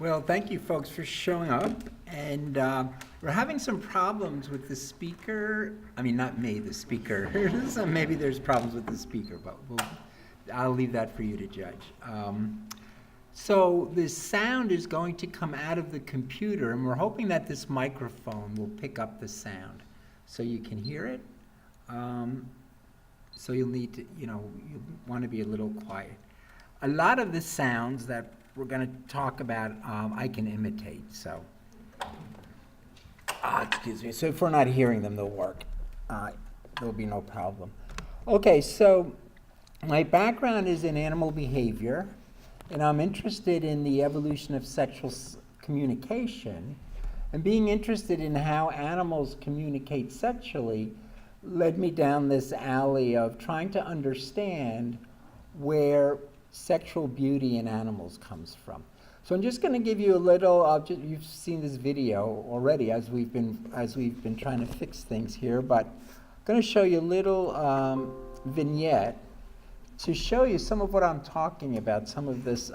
Well, thank you folks for showing up. And we're having some problems with the speaker. I mean, not me, the speaker. So maybe there's problems with the speaker, but I'll leave that for you to judge. So the sound is going to come out of the computer, and we're hoping that this microphone will pick up the sound so you can hear it. So you'll need to, you want to be a little quiet. A lot of the sounds that we're going to talk about, I can imitate, so. Excuse me. So if we're not hearing them, they'll work. There'll be no problem. Okay, so my background is in animal behavior, and I'm interested in the evolution of sexual communication. And being interested in how animals communicate sexually led me down this alley of trying to understand where sexual beauty in animals comes from. So I'm just going to give you a little. You've seen this video already as we've been trying to fix things here, but I'm going to show you a little vignette to show you some of what I'm talking about. Some of this.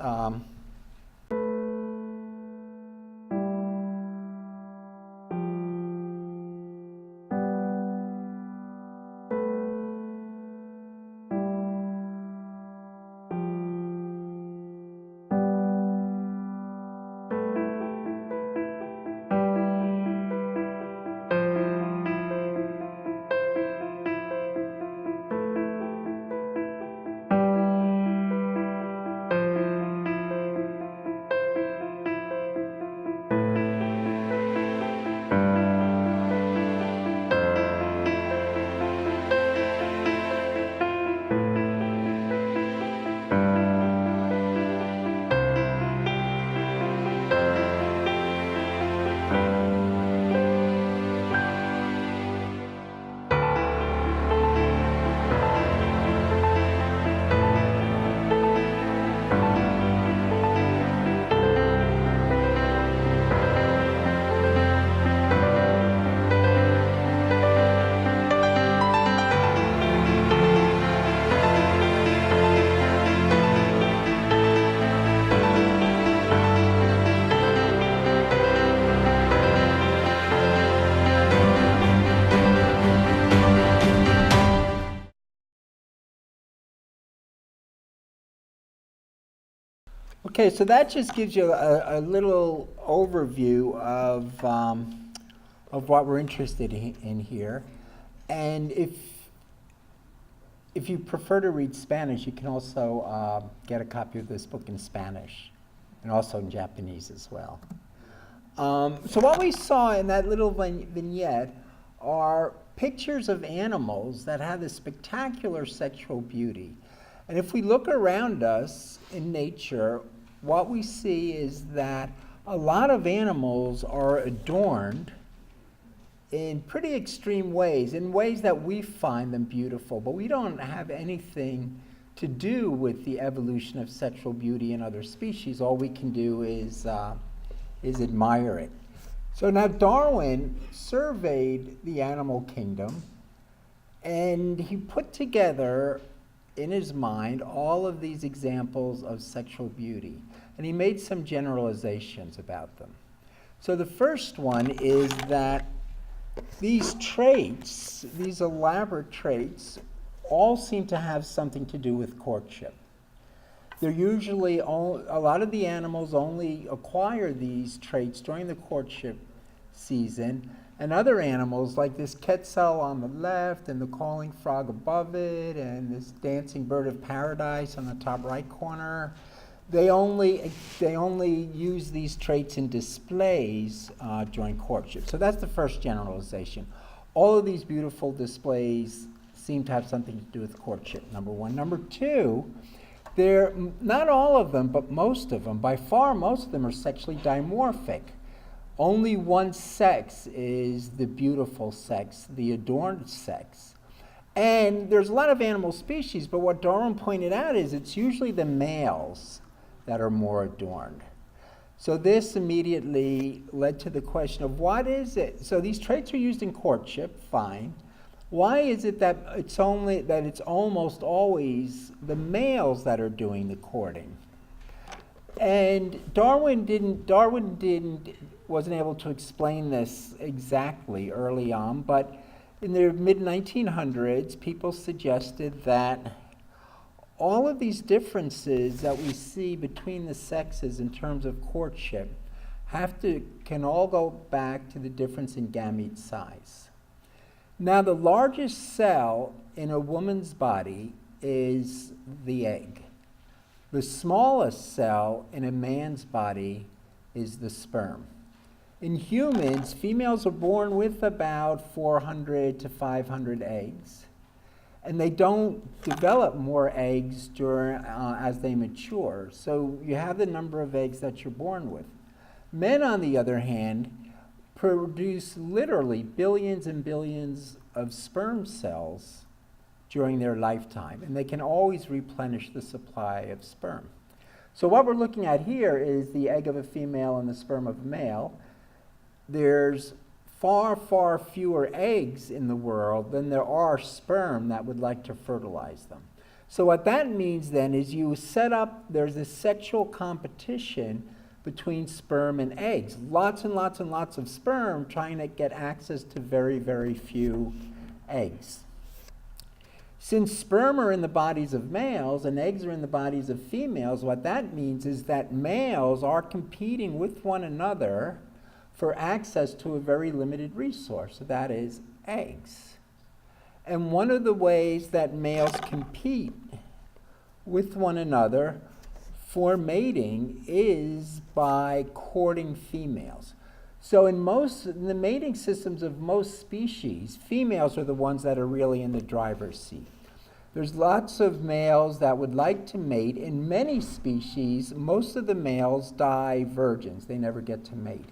Okay, so that just gives you a little overview of what we're interested in here. And if you prefer to read Spanish, you can also get a copy of this book in Spanish and also in Japanese as well. So what we saw in that little vignette are pictures of animals that have this spectacular sexual beauty. And if we look around us in nature, what we see is that a lot of animals are adorned in pretty extreme ways, in ways that we find them beautiful, but we don't have anything to do with the evolution of sexual beauty in other species. All we can do is admire it. So now Darwin surveyed the animal kingdom, and he put together in his mind all of these examples of sexual beauty, and he made some generalizations about them. So the first one is that these traits, these elaborate traits, all seem to have something to do with courtship. They're usually, a lot of the animals only acquire these traits during the courtship season, and other animals, like this quetzal on the left, and the calling frog above it, and this dancing bird of paradise on the top right corner, they only use these traits in displays during courtship. So that's the first generalization. All of these beautiful displays seem to have something to do with courtship, number one. Number two, they're, not all of them, but most of them, by far most of them are sexually dimorphic. Only one sex is the beautiful sex, the adorned sex. And there's a lot of animal species, but what Darwin pointed out is it's usually the males that are more adorned. So this immediately led to the question of what is it? So these traits are used in courtship, fine. Why is it that it's almost always the males that are doing the courting? And wasn't able to explain this exactly early on, but in the mid-1900s, people suggested that all of these differences that we see between the sexes in terms of courtship can all go back to the difference in gamete size. Now, the largest cell in a woman's body is the egg. The smallest cell in a man's body is the sperm. In humans, females are born with about 400 to 500 eggs, and they don't develop more eggs as they mature. So you have the number of eggs that you're born with. Men, on the other hand, produce literally billions and billions of sperm cells during their lifetime, and they can always replenish the supply of sperm. So what we're looking at here is the egg of a female and the sperm of a male. There's far, far fewer eggs in the world than there are sperm that would like to fertilize them. So what that means then is there's this sexual competition between sperm and eggs. Lots and lots and lots of sperm trying to get access to very, very few eggs. Since sperm are in the bodies of males and eggs are in the bodies of females, what that means is that males are competing with one another for access to a very limited resource, that is, eggs. And one of the ways that males compete with one another for mating is by courting females. So in the mating systems of most species, females are the ones that are really in the driver's seat. There's lots of males that would like to mate. In many species, most of the males die virgins. They never get to mate.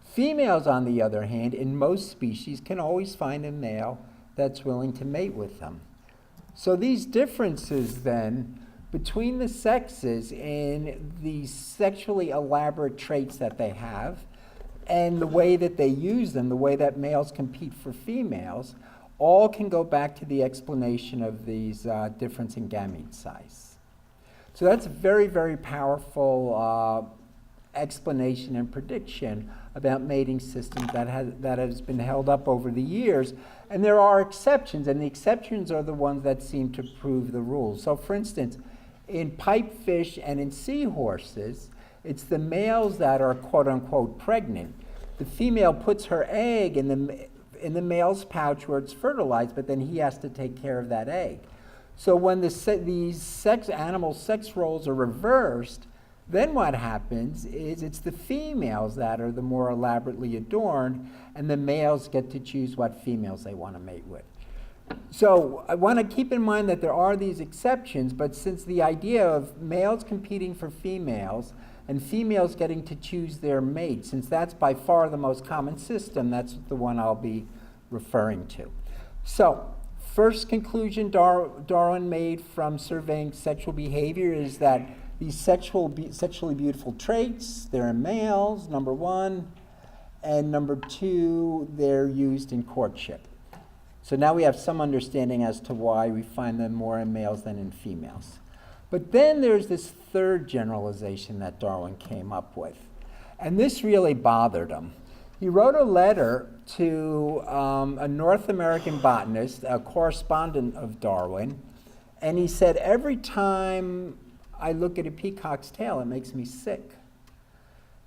Females, on the other hand, in most species can always find a male that's willing to mate with them. So these differences then between the sexes in these sexually elaborate traits that they have and the way that they use them, the way that males compete for females, all can go back to the explanation of these difference in gamete size. So that's a very, very powerful explanation and prediction about mating systems that has been held up over the years. And there are exceptions, and the exceptions are the ones that seem to prove the rules. So for instance, in pipefish and in seahorses, it's the males that are quote-unquote pregnant. The female puts her egg in the male's pouch where it's fertilized, but then he has to take care of that egg. So when these animal sex roles are reversed, then what happens is it's the females that are the more elaborately adorned, and the males get to choose what females they want to mate with. So I want to keep in mind that there are these exceptions, but since the idea of males competing for females and females getting to choose their mate, since that's by far the most common system, that's the one I'll be referring to. So first conclusion Darwin made from surveying sexual behavior is that these sexually beautiful traits, they're in males, number one, and number two, they're used in courtship. So now we have some understanding as to why we find them more in males than in females. But then there's this third generalization that Darwin came up with, and this really bothered him. He wrote a letter to a North American botanist, a correspondent of Darwin, and he said, every time I look at a peacock's tail, it makes me sick.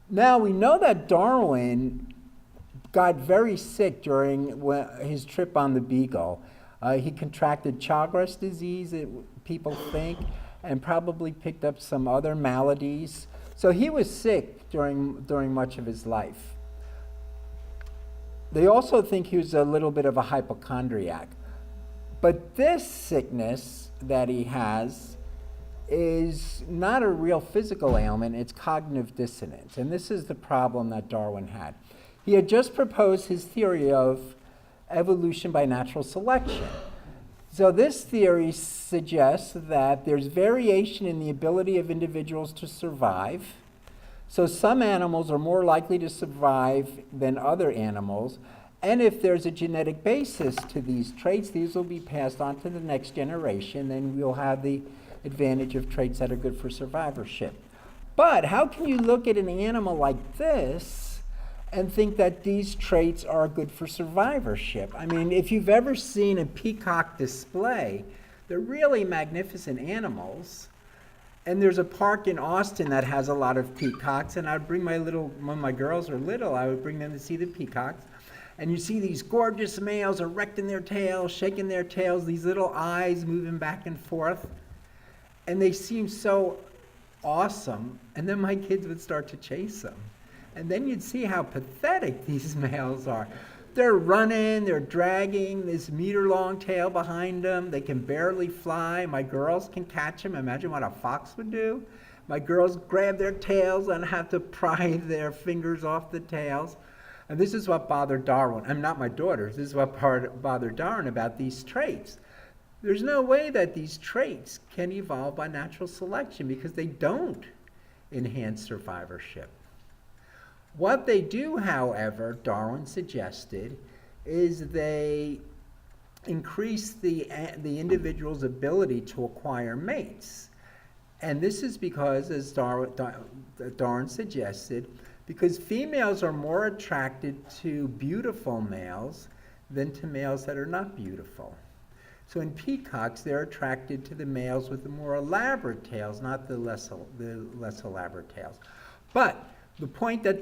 Now, we know that Darwin got very sick during his trip on the Beagle. He contracted Chagas disease, people think, and probably picked up some other maladies. So he was sick during much of his life. They also think he was a little bit of a hypochondriac. But this sickness that he has is not a real physical ailment, it's cognitive dissonance. And this is the problem that Darwin had. He had just proposed his theory of evolution by natural selection. So this theory suggests that there's variation in the ability of individuals to survive. So some animals are more likely to survive than other animals. And if there's a genetic basis to these traits, these will be passed on to the next generation, and we'll have the advantage of traits that are good for survivorship. But how can you look at an animal like this and think that these traits are good for survivorship? I mean, if you've ever seen a peacock display, they're really magnificent animals. And there's a park in Austin that has a lot of peacocks, and I'd bring when my girls are little, I would bring them to see the peacocks. And you see these gorgeous males erecting their tails, shaking their tails, these little eyes moving back and forth. And they seem so awesome. And then my kids would start to chase them. And then you'd see how pathetic these males are. They're running, they're dragging this meter-long tail behind them. They can barely fly. My girls can catch them. Imagine what a fox would do. My girls grab their tails and have to pry their fingers off the tails. And this is what bothered Darwin. I'm not my daughters. This is what bothered Darwin about these traits. There's no way that these traits can evolve by natural selection because they don't enhance survivorship. What they do, however, Darwin suggested, is they increase the individual's ability to acquire mates. And this is because, as Darwin suggested, because females are more attracted to beautiful males than to males that are not beautiful. So in peacocks, they're attracted to the males with the more elaborate tails, not the less elaborate tails. But a point that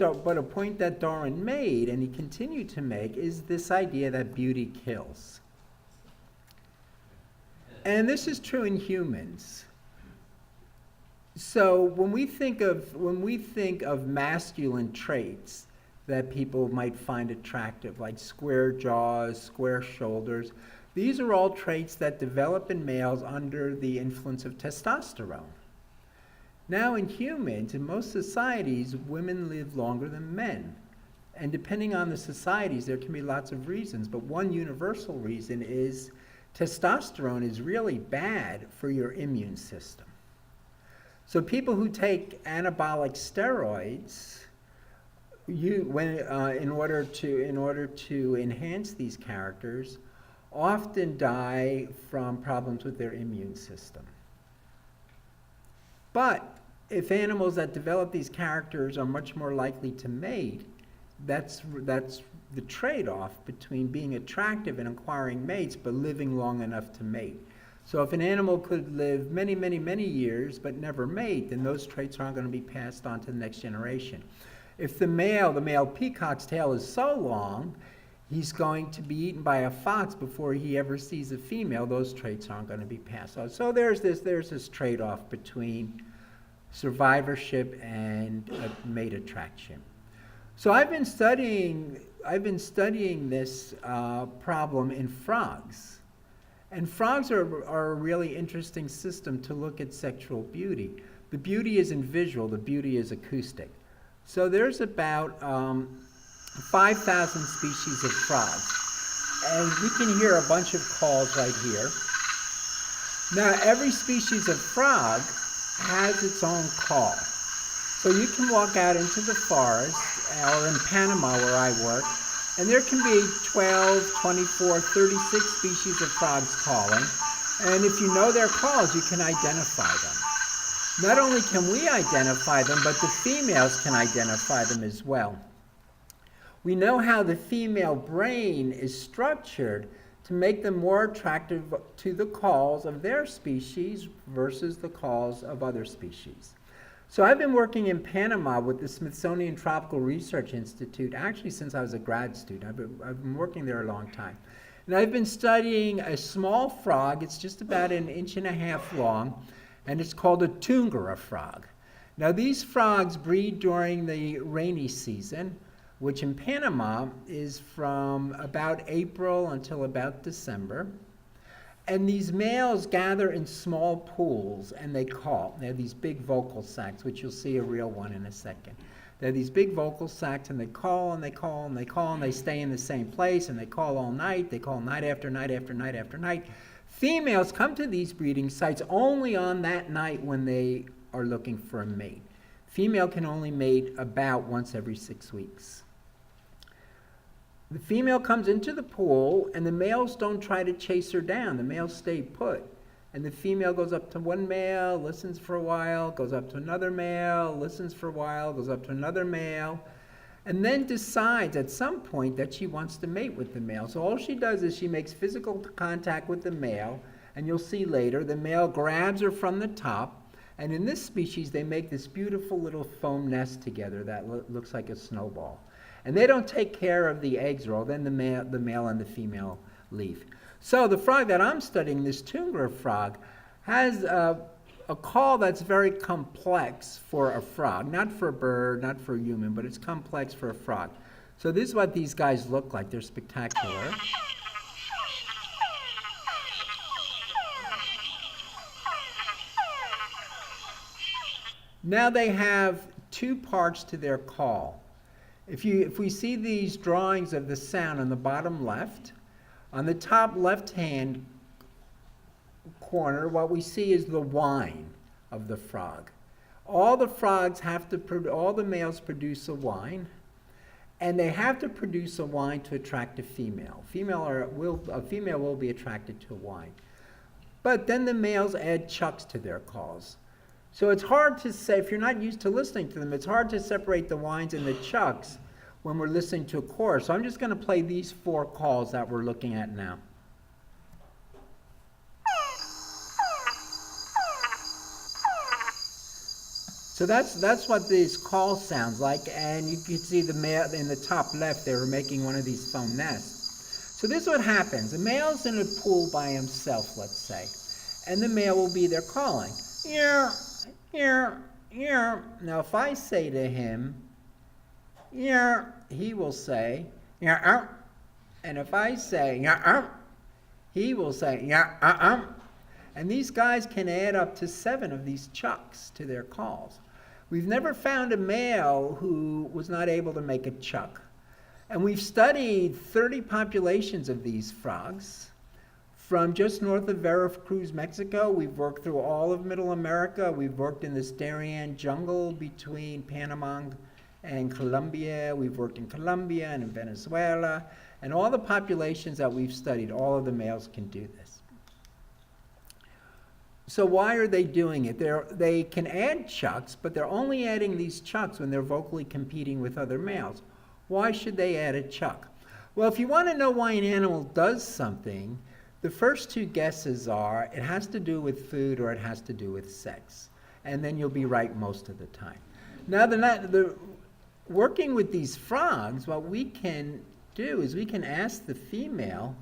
Darwin made, and he continued to make, is this idea that beauty kills. And this is true in humans. So when we think of masculine traits that people might find attractive, like square jaws, square shoulders, these are all traits that develop in males under the influence of testosterone. Now in humans, in most societies, women live longer than men. And depending on the societies, there can be lots of reasons, but one universal reason is testosterone is really bad for your immune system. So people who take anabolic steroids, in order to enhance these characters, often die from problems with their immune system. But if animals that develop these characters are much more likely to mate, that's the trade-off between being attractive and acquiring mates, but living long enough to mate. So if an animal could live many, many, many years but never mate, then those traits aren't going to be passed on to the next generation. If the male peacock's tail is so long, he's going to be eaten by a fox before he ever sees a female. Those traits aren't going to be passed on. So there's this trade-off between survivorship and mate attraction. So I've been studying this problem in frogs. And frogs are a really interesting system to look at sexual beauty. The beauty isn't visual, the beauty is acoustic. So there's about 5,000 species of frogs. And you can hear a bunch of calls right here. Now, every species of frog has its own call. So you can walk out into the forest, or in Panama where I work, and there can be 12, 24, 36 species of frogs calling. And if you know their calls, you can identify them. Not only can we identify them, but the females can identify them as well. We know how the female brain is structured to make them more attractive to the calls of their species versus the calls of other species. So I've been working in Panama with the Smithsonian Tropical Research Institute, actually since I was a grad student. I've been working there a long time. And I've been studying a small frog. It's just about 1.5 inches long, and it's called a Tungara frog. Now these frogs breed during the rainy season, which in Panama is from about April until about December. And these males gather in small pools and they call. They have these big vocal sacs, which you'll see a real one in a second. They have these big vocal sacs and they call and they call and they call and they stay in the same place and they call all night. They call night after night after night after night. Females come to these breeding sites only on that night when they are looking for a mate. Female can only mate about once every 6 weeks. The female comes into the pool, and the males don't try to chase her down. The males stay put. and the female goes up to one male, listens for a while, goes up to another male, listens for a while, goes up to another male, and then decides at some point that she wants to mate with the male. So all she does is she makes physical contact with the male, and you'll see later, the male grabs her from the top, and in this species, they make this beautiful little foam nest together that looks like a snowball. And they don't take care of the eggs roll, then the male and the female leave. So the frog that I'm studying, this Tungler frog, has a call that's very complex for a frog. Not for a bird, not for a human, but it's complex for a frog. So this is what these guys look like. They're spectacular. Now they have two parts to their call. If we see these drawings of the sound on the bottom left, on the top left-hand corner, what we see is the whine of the frog. All the frogs have to, all the males produce a whine, and they have to produce a whine to attract a female. A female will be attracted to a whine. But then the males add chucks to their calls. So it's hard to say, if you're not used to listening to them, it's hard to separate the whines and the chucks when we're listening to a chorus. So I'm just going to play these four calls that we're looking at now. So that's what these calls sounds like, and you can see the male in the top left, they were making one of these foam nests. So this is what happens. The male's in a pool by himself, let's say, and the male will be there calling. Yeah. Now if I say to him, yeah, he will say, yeah, and if I say, yeah, he will say, yeah, and these guys can add up to 7 of these chucks to their calls. We've never found a male who was not able to make a chuck. And we've studied 30 populations of these frogs. From just north of Veracruz, Mexico, we've worked through all of Middle America. We've worked in this Darien jungle between Panama and Colombia. We've worked in Colombia and in Venezuela. And all the populations that we've studied, all of the males can do this. So why are they doing it? They can add chucks, but they're only adding these chucks when they're vocally competing with other males. Why should they add a chuck? Well, if you want to know why an animal does something, the first 2 guesses are it has to do with food or it has to do with sex. And then you'll be right most of the time. Now, working with these frogs, what we can do is we can ask the female,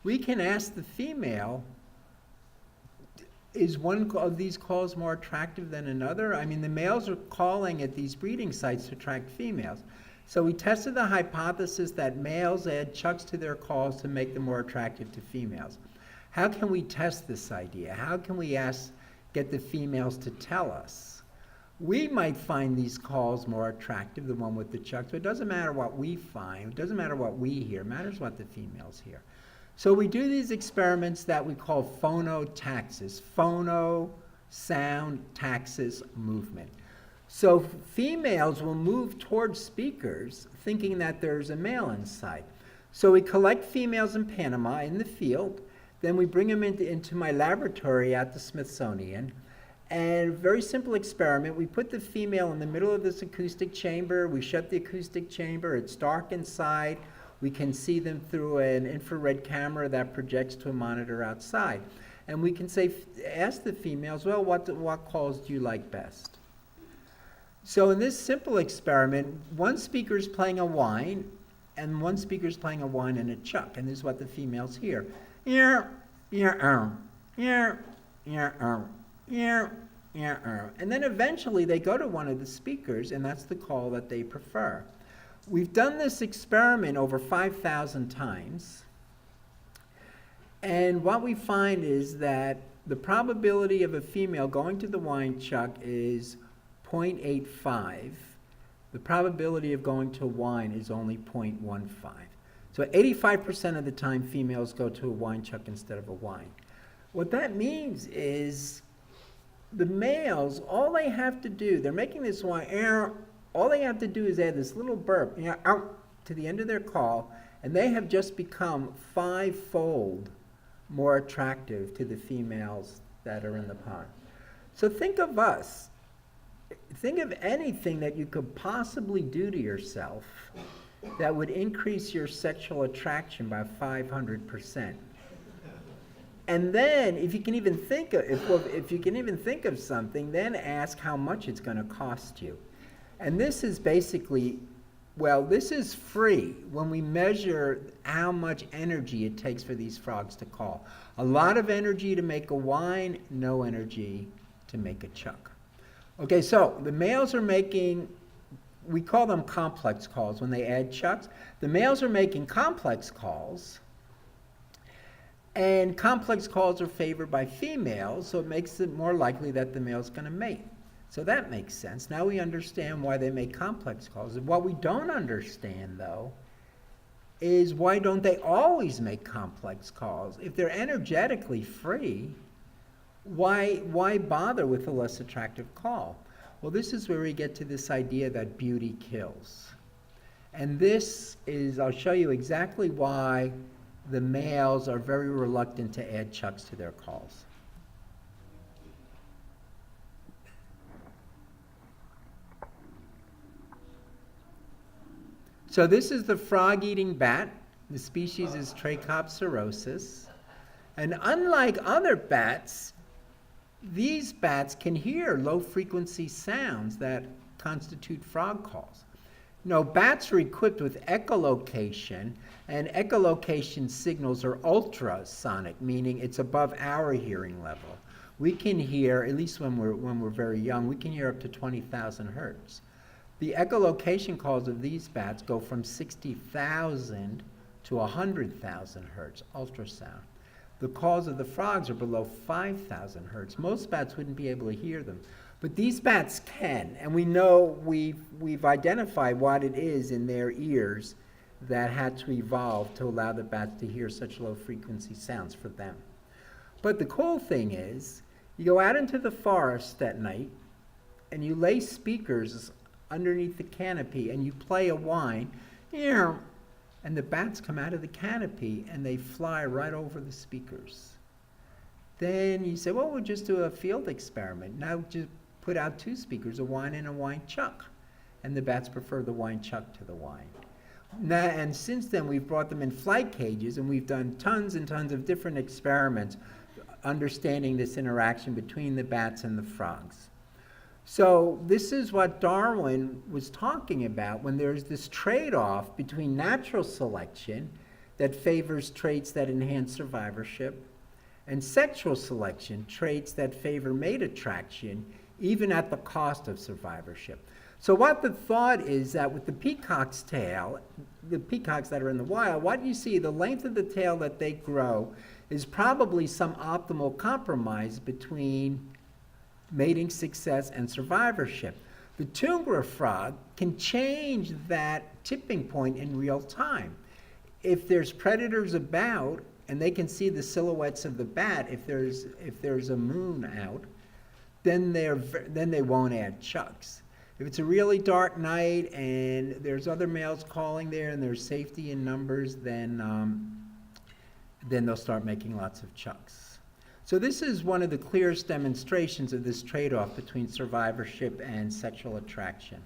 we can ask the female, is one of these calls more attractive than another? I mean, the males are calling at these breeding sites to attract females. So we tested the hypothesis that males add chucks to their calls to make them more attractive to females. How can we test this idea? How can we get the females to tell us? We might find these calls more attractive, the one with the chucks, but it doesn't matter what we find. It doesn't matter what we hear. It matters what the females hear. So we do these experiments that we call phonotaxis. Phono, sound, taxis, movement. So females will move towards speakers thinking that there's a male inside. So we collect females in Panama in the field, then we bring them into my laboratory at the Smithsonian, and very simple experiment. We put the female in the middle of this acoustic chamber, we shut the acoustic chamber, it's dark inside, we can see them through an infrared camera that projects to a monitor outside. And we can ask the females, well, what calls do you like best? So in this simple experiment, one speaker is playing a whine, and one speaker is playing a whine and a chuck, and this is what the females hear. And then eventually they go to one of the speakers, and that's the call that they prefer. We've done this experiment over 5,000 times, and what we find is that the probability of a female going to the whine chuck is 0.85. The probability of going to a whine is only 0.15. So 85% of the time females go to a whine chuck instead of a whine. What that means is the males, all they have to do, they're making this whine, all they have to do is add this little burp to the end of their call, and they have just become 5-fold more attractive to the females that are in the pond. So think of us. Think of anything that you could possibly do to yourself that would increase your sexual attraction by 500%. And then, if you can even think of something, then ask how much it's going to cost you. And this is basically, this is free when we measure how much energy it takes for these frogs to call. A lot of energy to make a whine, no energy to make a chuck. Okay, so the males are making, we call them complex calls when they add chucks. The males are making complex calls. And complex calls are favored by females, so it makes it more likely that the male's going to mate. So that makes sense. Now we understand why they make complex calls. What we don't understand, though, is why don't they always make complex calls? If they're energetically free, why bother with a less attractive call? Well, this is where we get to this idea that beauty kills. And this is, I'll show you exactly why the males are very reluctant to add chucks to their calls. So this is the frog-eating bat. The species is Trichopserosis. And unlike other bats, these bats can hear low-frequency sounds that constitute frog calls. No, bats are equipped with echolocation, and echolocation signals are ultrasonic, meaning it's above our hearing level. We can hear, at least when we're very young, we can hear up to 20,000 hertz. The echolocation calls of these bats go from 60,000 to 100,000 hertz, ultrasound. The calls of the frogs are below 5,000 hertz. Most bats wouldn't be able to hear them. But these bats can, and we know we've identified what it is in their ears that had to evolve to allow the bats to hear such low frequency sounds for them. But the cool thing is, you go out into the forest at night and you lay speakers underneath the canopy and you play a whine, and the bats come out of the canopy and they fly right over the speakers. Then you say, well, we'll just do a field experiment. Now just put out two speakers, a whine and a whine chuck. And the bats prefer the whine chuck to the whine. Now, and since then, we've brought them in flight cages, and we've done tons and tons of different experiments understanding this interaction between the bats and the frogs. So this is what Darwin was talking about when there's this trade-off between natural selection that favors traits that enhance survivorship and sexual selection, traits that favor mate attraction, even at the cost of survivorship. So what the thought is that with the peacock's tail, the peacocks that are in the wild, what you see, the length of the tail that they grow is probably some optimal compromise between mating success and survivorship. The tundra frog can change that tipping point in real time. If there's predators about and they can see the silhouettes of the bat, if there's a moon out, then they won't add chucks. If it's a really dark night and there's other males calling there and there's safety in numbers, then they'll start making lots of chucks. So this is one of the clearest demonstrations of this trade-off between survivorship and sexual attraction.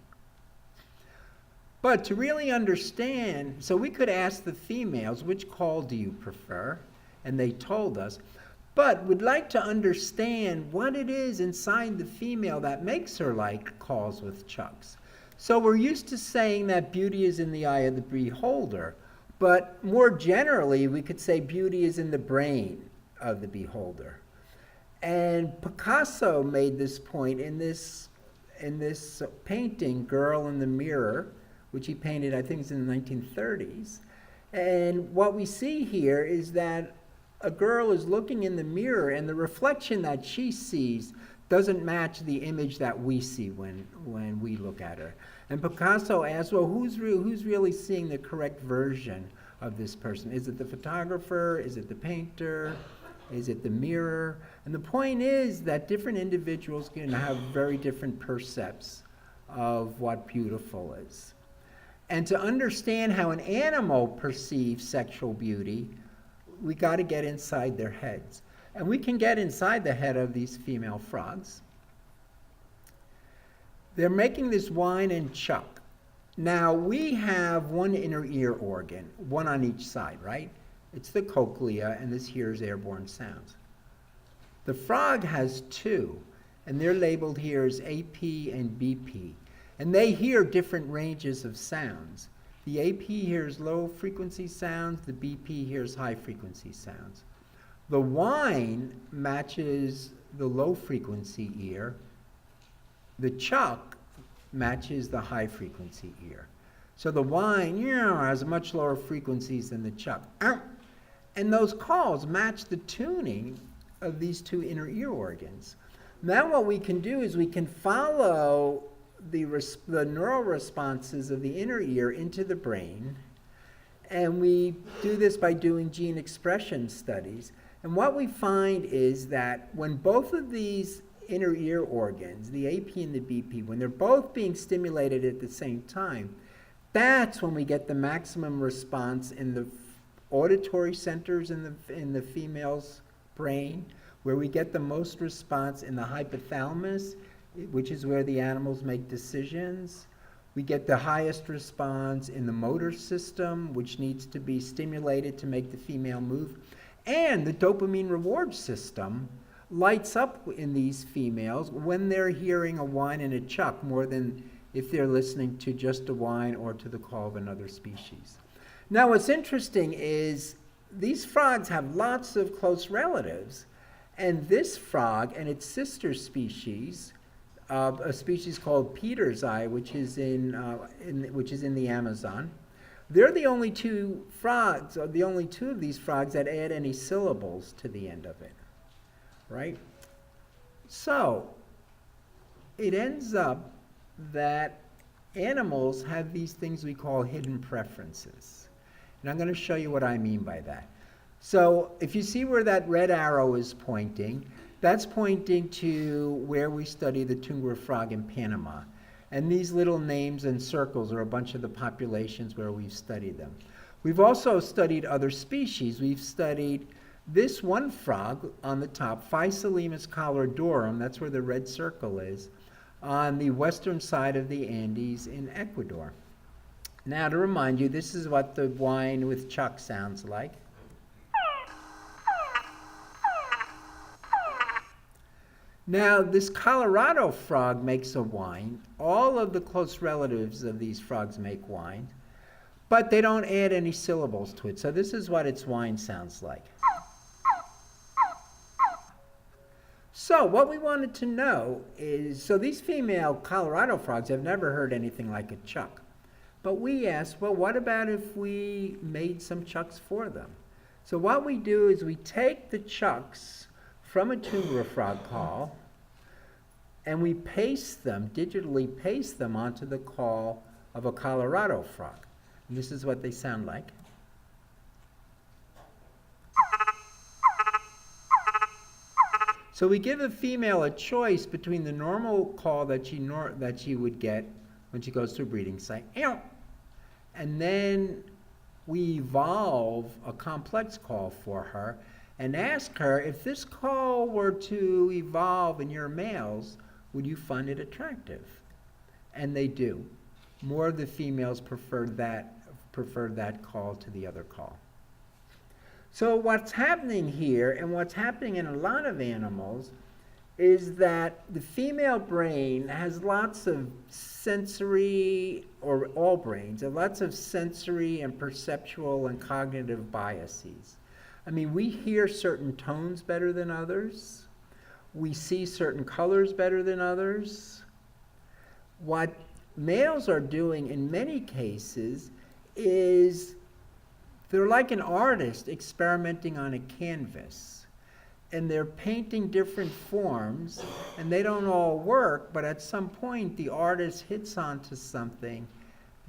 But to really understand, so we could ask the females, which call do you prefer? And they told us. But we'd like to understand what it is inside the female that makes her like calls with chucks. So we're used to saying that beauty is in the eye of the beholder, but more generally we could say beauty is in the brain of the beholder. And Picasso made this point in this painting, Girl in the Mirror, which he painted, I think it's in the 1930s. And what we see here is that a girl is looking in the mirror and the reflection that she sees doesn't match the image that we see when we look at her. And Picasso asked, well, who's really seeing the correct version of this person? Is it the photographer? Is it the painter? Is it the mirror? And the point is that different individuals can have very different percepts of what beautiful is. And to understand how an animal perceives sexual beauty, we got to get inside their heads. And we can get inside the head of these female frogs. They're making this whine and chuck. Now, we have one inner ear organ, one on each side, right? It's the cochlea, and this hears airborne sounds. The frog has two, and they're labeled here as AP and BP. And they hear different ranges of sounds. The AP hears low-frequency sounds, the BP hears high-frequency sounds. The whine matches the low-frequency ear. The chuck matches the high-frequency ear. So the whine has much lower frequencies than the chuck. And those calls match the tuning of these two inner ear organs. Now what we can do is we can follow the neural responses of the inner ear into the brain, and we do this by doing gene expression studies. And what we find is that when both of these inner ear organs, the AP and the BP, when they're both being stimulated at the same time, that's when we get the maximum response in the auditory centers in the female's brain, where we get the most response in the hypothalamus, which is where the animals make decisions. We get the highest response in the motor system, which needs to be stimulated to make the female move. And the dopamine reward system lights up in these females when they're hearing a whine and a chuck more than if they're listening to just a whine or to the call of another species. Now, what's interesting is these frogs have lots of close relatives, and this frog and its sister species, a species called Peter's eye, which is in the Amazon, they're the only two frogs, or the only two of these frogs that add any syllables to the end of it, right? So it ends up that animals have these things we call hidden preferences. And I'm going to show you what I mean by that. So if you see where that red arrow is pointing, that's pointing to where we study the Tungura frog in Panama. And these little names and circles are a bunch of the populations where we've studied them. We've also studied other species. We've studied this one frog on the top, Phycelaemus coloradorum, that's where the red circle is, on the western side of the Andes in Ecuador. Now, to remind you, this is what the whine with chuck sounds like. Now, this Colorado frog makes a whine. All of the close relatives of these frogs make whine, but they don't add any syllables to it. So this is what its whine sounds like. So what we wanted to know is, so these female Colorado frogs have never heard anything like a chuck. But we asked, well, what about if we made some chucks for them? So what we do is we take the chucks from a Tungura frog call, and we digitally paste them onto the call of a Colorado frog. And this is what they sound like. So we give a female a choice between the normal call that she would get when she goes to a breeding site, and then we evolve a complex call for her and ask her, if this call were to evolve in your males, would you find it attractive? And they do. More of the females prefer that call to the other call. So what's happening here, and what's happening in a lot of animals, is that the female brain has lots of sensory, or all brains, have lots of sensory and perceptual and cognitive biases. I mean, we hear certain tones better than others. We see certain colors better than others. What males are doing in many cases is they're like an artist experimenting on a canvas. And they're painting different forms, and they don't all work, but at some point the artist hits onto something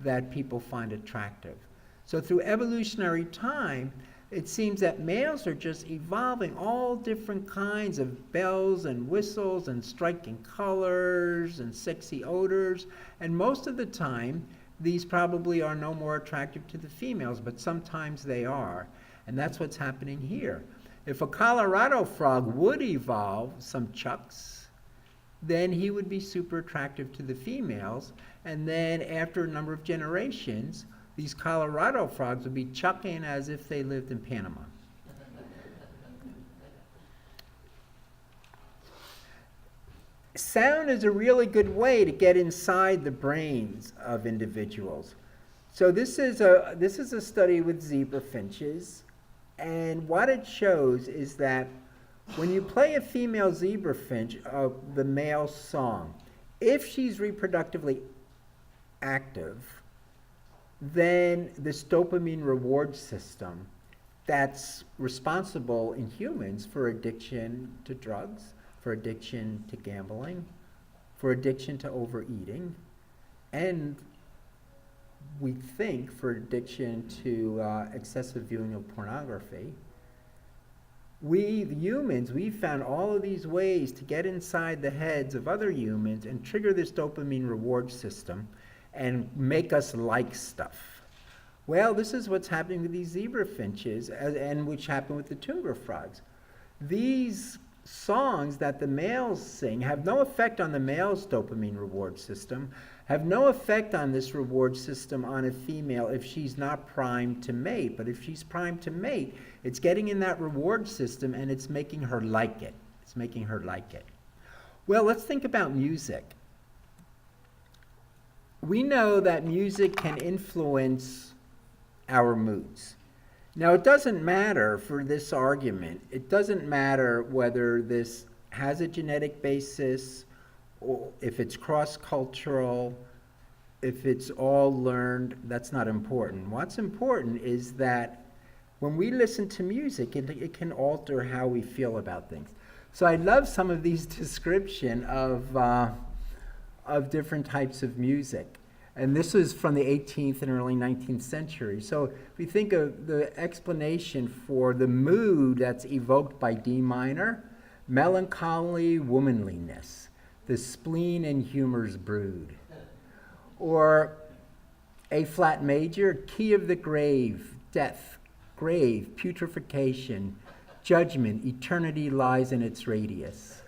that people find attractive. So through evolutionary time, it seems that males are just evolving all different kinds of bells and whistles and striking colors and sexy odors, and most of the time these probably are no more attractive to the females, but sometimes they are. And that's what's happening here. If a Colorado frog would evolve some chucks, then he would be super attractive to the females. And then after a number of generations, these Colorado frogs would be chucking as if they lived in Panama. Sound is a really good way to get inside the brains of individuals. So this is a study with zebra finches, and what it shows is that when you play a female zebra finch the male song, if she's reproductively active, then this dopamine reward system that's responsible in humans for addiction to drugs, for addiction to gambling, for addiction to overeating, and we think for addiction to excessive viewing of pornography. We, the humans, we found all of these ways to get inside the heads of other humans and trigger this dopamine reward system and make us like stuff. Well, this is what's happening with these zebra finches, and which happened with the tundra frogs. These songs that the males sing have no effect on the male's dopamine reward system, have no effect on this reward system on a female if she's not primed to mate. But if she's primed to mate, it's getting in that reward system and it's making her like it. It's making her like it. Well, let's think about music. We know that music can influence our moods. Now, it doesn't matter for this argument, it doesn't matter whether this has a genetic basis, or if it's cross-cultural, if it's all learned, that's not important. What's important is that when we listen to music, it can alter how we feel about things. So I love some of these description of different types of music. And this was from the 18th and early 19th century. So if we think of the explanation for the mood that's evoked by D minor, melancholy womanliness, the spleen and humor's brood. Or A flat major, key of the grave, death, grave, putrefaction, judgment, eternity lies in its radius.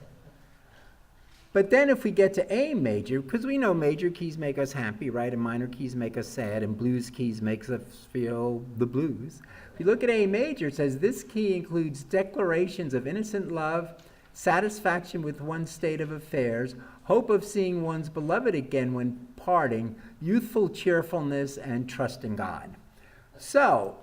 But then if we get to A major, because we know major keys make us happy, right? And minor keys make us sad, and blues keys makes us feel the blues. If you look at A major, it says this key includes declarations of innocent love, satisfaction with one's state of affairs, hope of seeing one's beloved again when parting, youthful cheerfulness, and trust in God. So,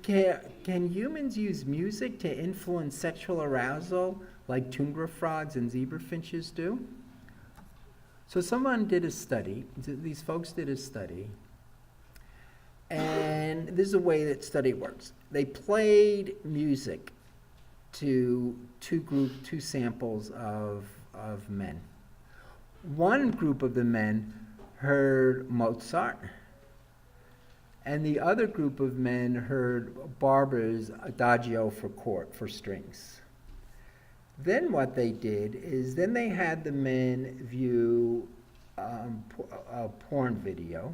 can humans use music to influence sexual arousal like tundra frogs and zebra finches do? So someone did a study, these folks did a study, and this is the way that study works. They played music to two samples of men. One group of the men heard Mozart, and the other group of men heard Barber's Adagio for strings. Then what they did is then they had the men view a porn video,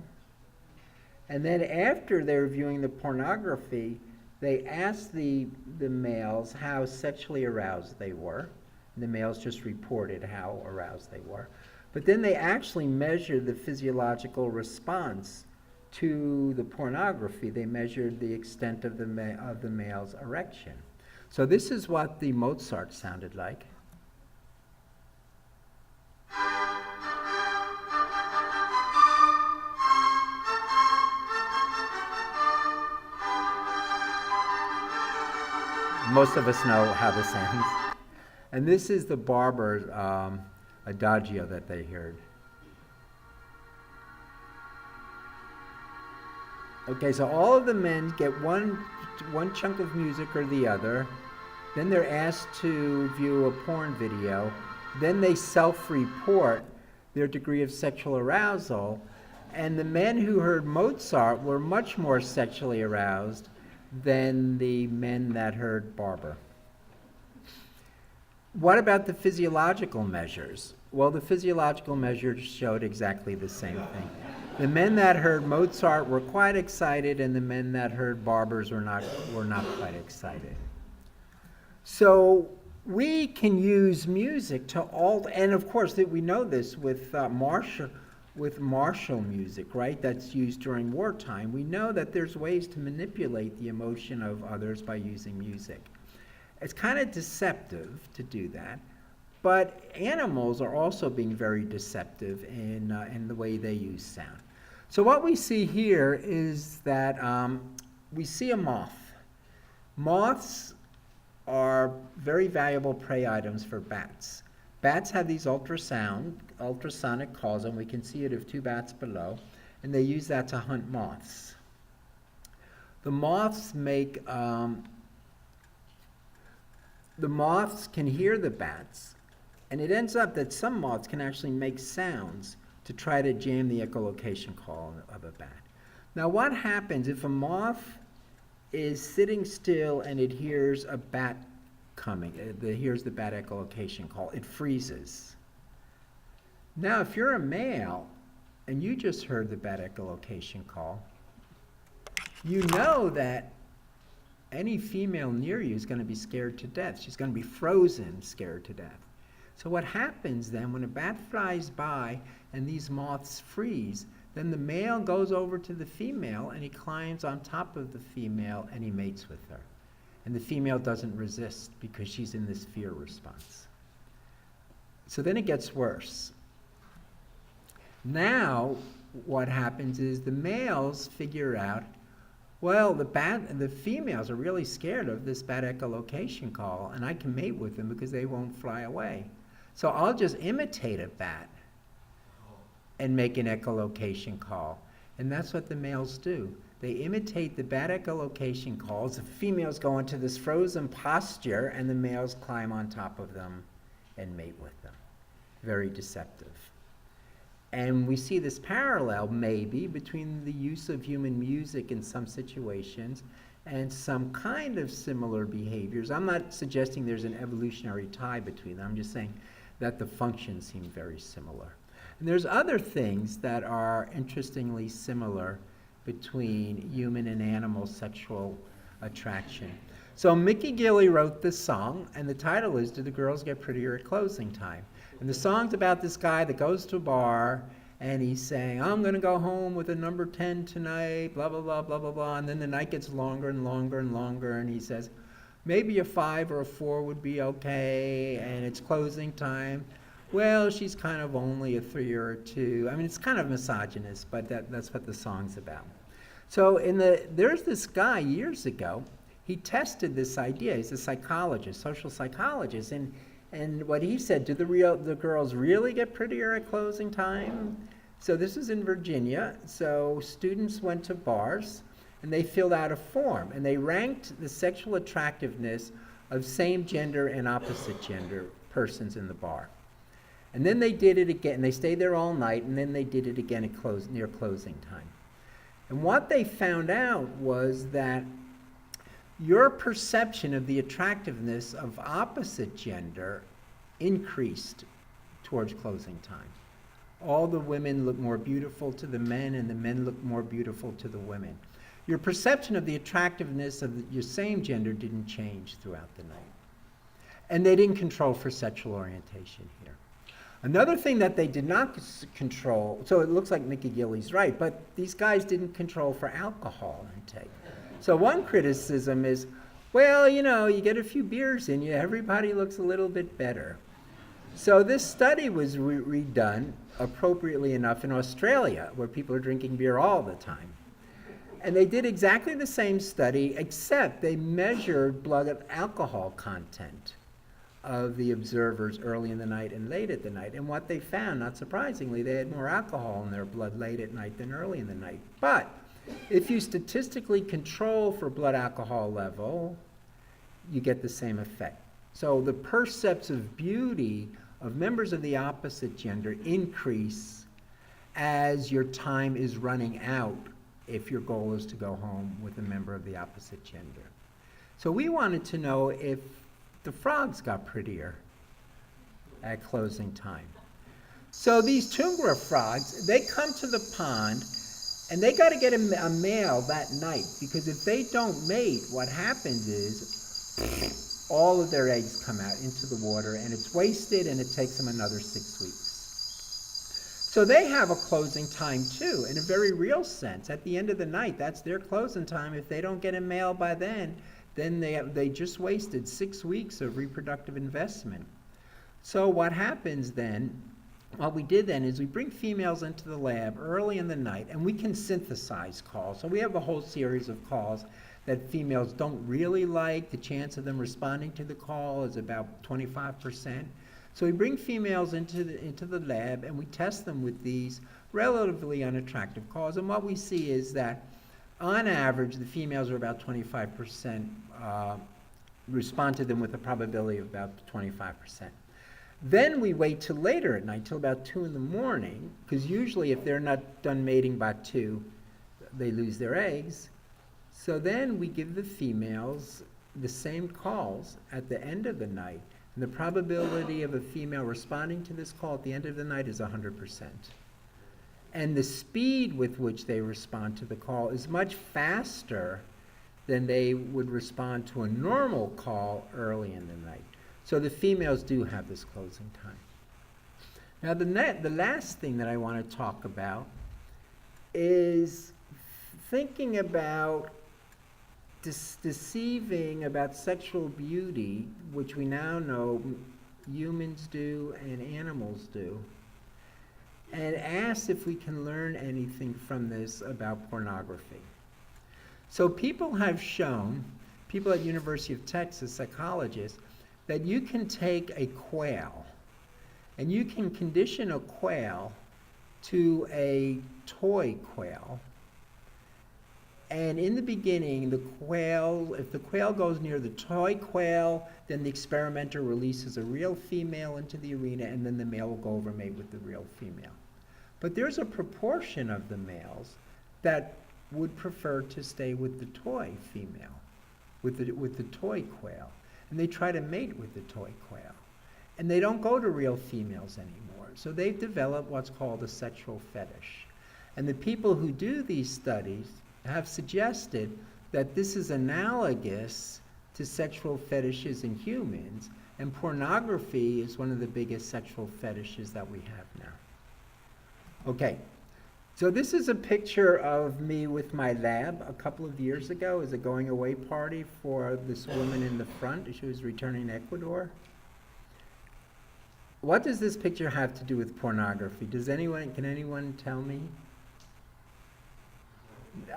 and then after they were viewing the pornography, they asked the males how sexually aroused they were. The males just reported how aroused they were. But then they actually measured the physiological response to the pornography. They measured the extent of the male's erection. So this is what the Mozart sounded like. Most of us know how this ends. And this is the Barber Adagio that they heard. Okay, so all of the men get one chunk of music or the other. Then they're asked to view a porn video. Then they self-report their degree of sexual arousal. And the men who heard Mozart were much more sexually aroused than the men that heard Barber. What about the physiological measures? Well, the physiological measures showed exactly the same thing. The men that heard Mozart were quite excited, and the men that heard barbers were not quite excited. So we can use music to alter, and of course we know this with martial music, right? That's used during wartime. We know that there's ways to manipulate the emotion of others by using music. It's kind of deceptive to do that, but animals are also being very deceptive in the way they use sound. So what we see here is that we see a moth. Moths are very valuable prey items for bats. Bats have these ultrasonic calls, and we can see it of two bats below, and they use that to hunt moths. The moths can hear the bats, and it ends up that some moths can actually make sounds to try to jam the echolocation call of a bat. Now what happens if a moth is sitting still and it hears a bat coming, it hears the bat echolocation call, it freezes. Now if you're a male and you just heard the bat echolocation call, you know that any female near you is going to be scared to death. She's going to be frozen, scared to death. So what happens then when a bat flies by and these moths freeze, then the male goes over to the female and he climbs on top of the female and he mates with her. And the female doesn't resist because she's in this fear response. So then it gets worse. Now what happens is the males figure out, well, the females are really scared of this bat echolocation call, and I can mate with them because they won't fly away. So I'll just imitate a bat and make an echolocation call. And that's what the males do. They imitate the bat echolocation calls. The females go into this frozen posture, and the males climb on top of them and mate with them. Very deceptive. And we see this parallel, maybe, between the use of human music in some situations and some kind of similar behaviors. I'm not suggesting there's an evolutionary tie between them. I'm just saying that the functions seem very similar. And there's other things that are interestingly similar between human and animal sexual attraction. So Mickey Gilley wrote this song, and the title is Do the Girls Get Prettier at Closing Time? And the song's about this guy that goes to a bar, and he's saying, I'm going to go home with a number 10 tonight, blah, blah, blah, blah, blah, blah. And then the night gets longer and longer and longer, and he says, maybe a 5 or a 4 would be okay, and it's closing time. Well, she's kind of only a 3 or a 2. I mean, it's kind of misogynist, but that's what the song's about. So there's this guy years ago, he tested this idea. He's a psychologist, social psychologist, and what he said, do the girls really get prettier at closing time? So this is in Virginia. So students went to bars, and they filled out a form, and they ranked the sexual attractiveness of same gender and opposite gender persons in the bar. And then they did it again. They stayed there all night, and then they did it again at near closing time. And what they found out was that your perception of the attractiveness of opposite gender increased towards closing time. All the women look more beautiful to the men, and the men look more beautiful to the women. Your perception of the attractiveness of your same gender didn't change throughout the night. And they didn't control for sexual orientation here. Another thing that they did not control, so it looks like Mickey Gilley's right, but these guys didn't control for alcohol intake. So one criticism is, well, you get a few beers in you, everybody looks a little bit better. So this study was redone, appropriately enough, in Australia, where people are drinking beer all the time. And they did exactly the same study, except they measured blood alcohol content of the observers early in the night and late at the night. And what they found, not surprisingly, they had more alcohol in their blood late at night than early in the night. But if you statistically control for blood alcohol level, you get the same effect. So the perceptive beauty of members of the opposite gender increase as your time is running out if your goal is to go home with a member of the opposite gender. So we wanted to know if the frogs got prettier at closing time. So these Tungra frogs, they come to the pond, and they got to get a male that night, because if they don't mate, what happens is all of their eggs come out into the water, and it's wasted, and it takes them another 6 weeks. So they have a closing time too, in a very real sense. At the end of the night, that's their closing time. If they don't get a male by then they just wasted 6 weeks of reproductive investment. So what happens then, what we did then is we bring females into the lab early in the night, and we can synthesize calls. So we have a whole series of calls that females don't really like. The chance of them responding to the call is about 25%. So we bring females into the lab, and we test them with these relatively unattractive calls. And what we see is that, on average, the females are about 25%, respond to them with a probability of about 25%. Then we wait till later at night, till about 2 in the morning, because usually if they're not done mating by 2, they lose their eggs. So then we give the females the same calls at the end of the night. And the probability of a female responding to this call at the end of the night is 100%. And the speed with which they respond to the call is much faster than they would respond to a normal call early in the night. So the females do have this closing time. Now the last thing that I want to talk about is thinking about deceiving about sexual beauty, which we now know humans do and animals do, and ask if we can learn anything from this about pornography. So people have shown, people at University of Texas, psychologists, that you can take a quail and you can condition a quail to a toy quail. And in the beginning, the quail, if the quail goes near the toy quail, then the experimenter releases a real female into the arena, and then the male will go over and mate with the real female. But there's a proportion of the males that would prefer to stay with the toy female, with the toy quail. And they try to mate with the toy quail. And they don't go to real females anymore. So they've developed what's called a sexual fetish. And the people who do these studies have suggested that this is analogous to sexual fetishes in humans, and pornography is one of the biggest sexual fetishes that we have now. Okay, so this is a picture of me with my lab a couple of years ago as a going away party for this woman in the front. She was returning to Ecuador. What does this picture have to do with pornography? Can anyone tell me?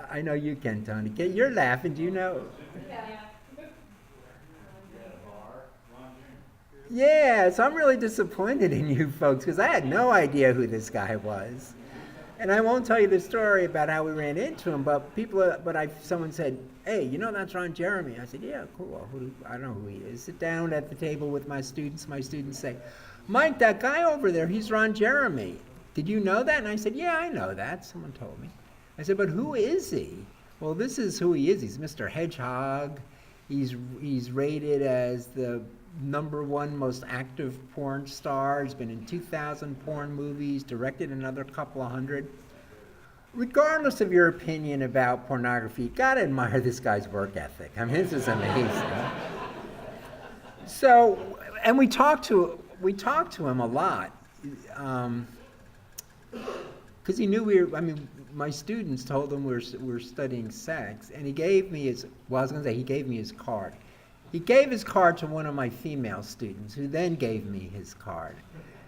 I know you can, Tony. You're laughing. Do you know? Yeah, so I'm really disappointed in you folks, because I had no idea who this guy was. And I won't tell you the story about how we ran into him, but someone said, "Hey, you know that's Ron Jeremy." I said, "Yeah, cool. I don't know who he is." Sit down at the table with my students. My students say, "Mike, that guy over there, he's Ron Jeremy. Did you know that?" And I said, "Yeah, I know that. Someone told me." I said, "But who is he?" "Well, this is who he is. He's Mr. Hedgehog. He's rated as the #1 most active porn star. He's been in 2,000 porn movies, directed another couple of hundred." Regardless of your opinion about pornography, you gotta admire this guy's work ethic. I mean, this is amazing. So, and we talked to him a lot, because he knew my students told him we were studying sex, and he gave me his card. He gave his card to one of my female students, who then gave me his card.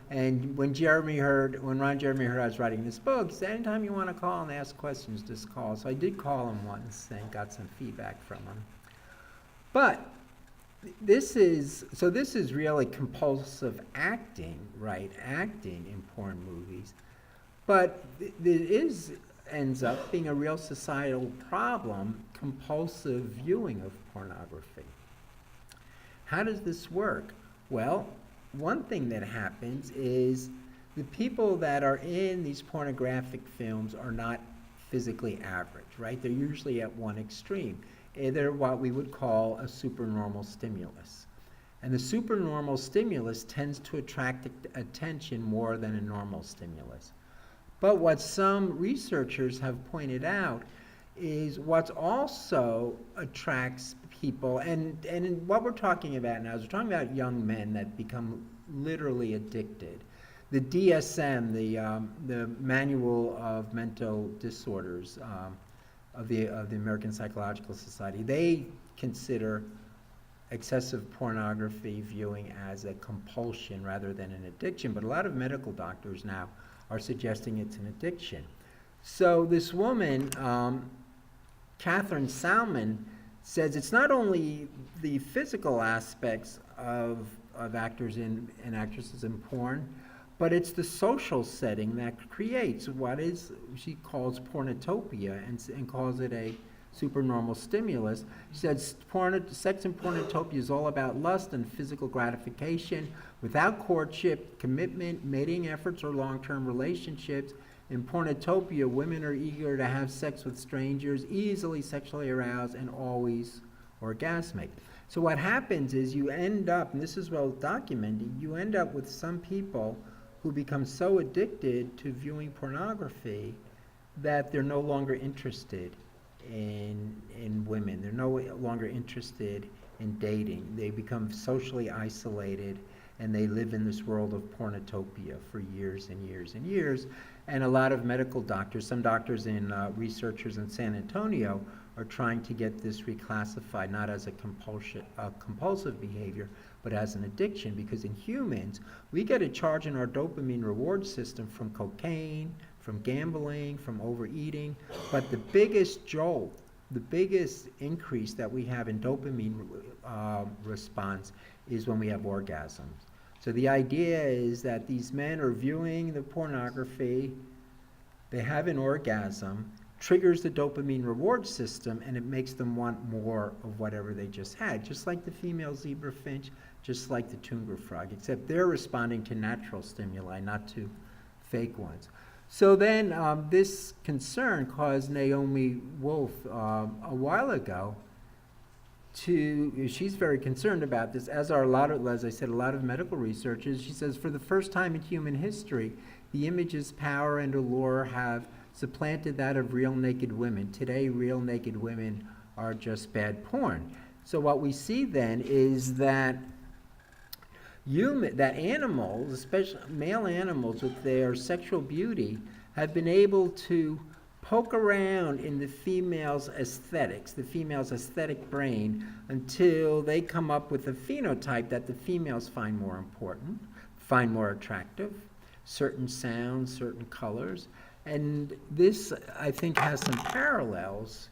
And when Ron Jeremy heard I was writing this book, he said, "Anytime you want to call and ask questions, just call." So I did call him once and got some feedback from him. But this is really compulsive acting, right? Acting in porn movies. But ends up being a real societal problem, compulsive viewing of pornography. How does this work? Well, one thing that happens is the people that are in these pornographic films are not physically average, right? They're usually at one extreme, either what we would call a supernormal stimulus. And the supernormal stimulus tends to attract attention more than a normal stimulus. But what some researchers have pointed out is what also attracts people, and what we're talking about now is we're talking about young men that become literally addicted. The DSM, the Manual of Mental Disorders of the American Psychological Society, they consider excessive pornography viewing as a compulsion rather than an addiction. But a lot of medical doctors now are suggesting it's an addiction. So this woman, Catherine Salmon, says it's not only the physical aspects of actors and actresses in porn, but it's the social setting that creates what is, she calls pornotopia, and calls it a supernormal stimulus. She says sex and pornotopia is all about lust and physical gratification without courtship, commitment, mating efforts, or long-term relationships. In pornotopia, women are eager to have sex with strangers, easily sexually aroused, and always orgasmic. So what happens is you end up, and this is well documented, you end up with some people who become so addicted to viewing pornography that they're no longer interested in women. They're no longer interested in dating. They become socially isolated, and they live in this world of pornotopia for years and years and years. And a lot of medical doctors, some doctors and researchers in San Antonio are trying to get this reclassified not as a compulsive behavior, but as an addiction, because in humans, we get a charge in our dopamine reward system from cocaine, from gambling, from overeating, but the biggest jolt, the biggest increase that we have in dopamine response is when we have orgasms. So the idea is that these men are viewing the pornography, they have an orgasm, triggers the dopamine reward system, and it makes them want more of whatever they just had, just like the female zebra finch, just like the Tunga frog, except they're responding to natural stimuli, not to fake ones. So then this concern caused Naomi Wolf a while ago she's very concerned about this, as are as I said, a lot of medical researchers. She says, for the first time in human history, the image's power and allure have supplanted that of real naked women. Today, real naked women are just bad porn. So what we see then is that animals, especially male animals with their sexual beauty, have been able to poke around in the female's aesthetics, the female's aesthetic brain, until they come up with a phenotype that the females find more important, find more attractive, certain sounds, certain colors. And this, I think, has some parallels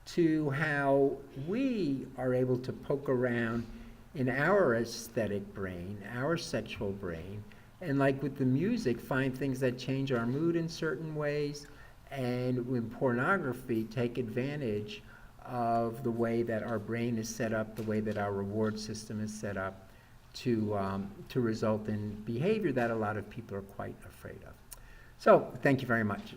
to how we are able to poke around in our aesthetic brain, our sexual brain, and like with the music, find things that change our mood in certain ways, and with pornography, take advantage of the way that our brain is set up, the way that our reward system is set up to result in behavior that a lot of people are quite afraid of. So, thank you very much.